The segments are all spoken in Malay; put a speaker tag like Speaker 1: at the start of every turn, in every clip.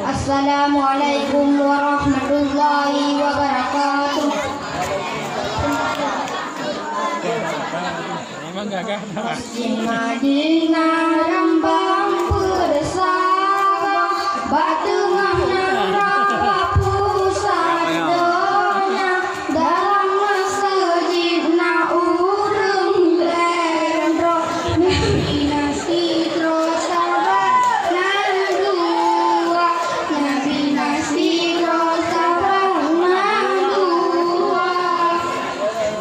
Speaker 1: Assalamualaikum warahmatullahi wabarakatuh. Masjid Madinah Rembang bersama batu menara pusat doanya dalam masjid na urung lendro nasi terus sahabat nan dua nabi nasi terus sahabat nan dua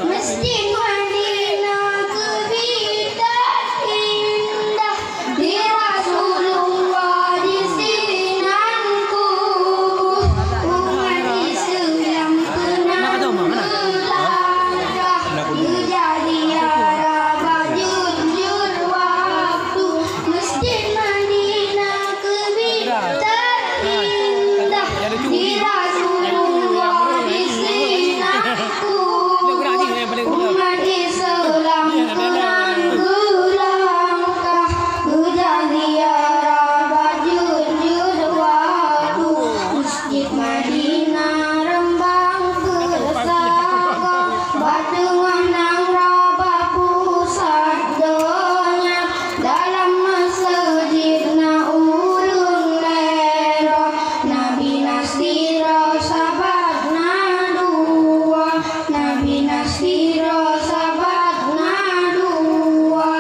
Speaker 1: Masjid Madinah kebidan indah di Rasulullah di sinanku umat Islam kenal melangkah menjadi arah bajur waktu Masjid Madinah kebidan indah di Rasulullah di sinanku umat Islam kenal melangkah menjadi arah bajur waktu Masjid Madinah Rembang bersama batu menang raba pusat doanya dalam masjid na urung lero Nabi Nasiro sahabat na dua Nabi Nasiro sahabat na dua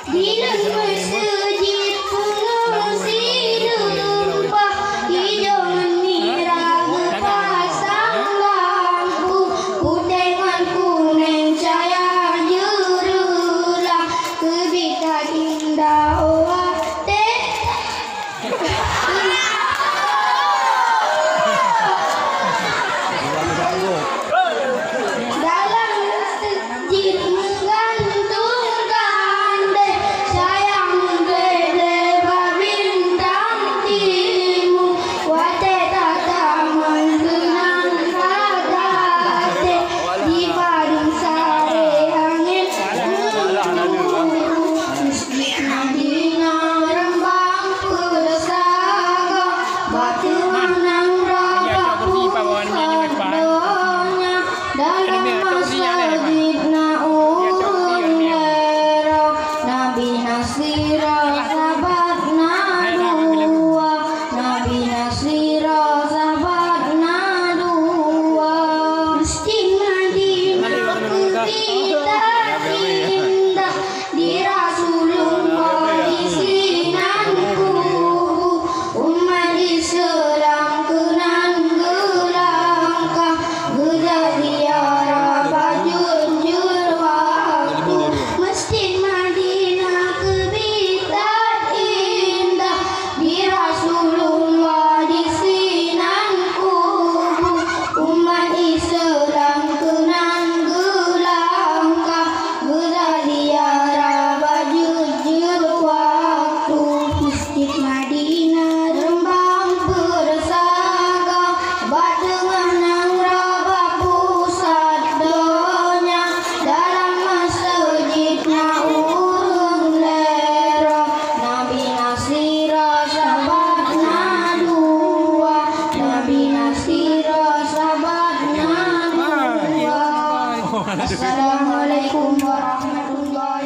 Speaker 1: di dalam masjid pengungsi dupa hijau menira berpasang lampu putih dengan kuning cahaya jurulah kebitan indah dalam masjid menggantungkan sayang gede babintang timu wate tataman kenang kadate di padang sare angin Masjid Madinah Rembang bersama batu menang raba pusat doanya dalam masjid na urung lero Nabi Nasiro sahabat na dua Nabi Nasiro sahabat na dua Masjid Madinah kebidan indah di Rasulullah di sinanku umat Islam kenal melangkah menjadi arah bajur waktu Masjid Madinah kebidan indah di Rasulullah di sinanku umat Islam kenal melangkah menjadi arah bajur waktu Masjid Madinah Rembang bersama batu menang raba pusat doanya dalam masjid na urung lero Nabi Nasiro sahabat na dua Nabi Nasiro sahabat na dua Assalamualaikum warahmatullahi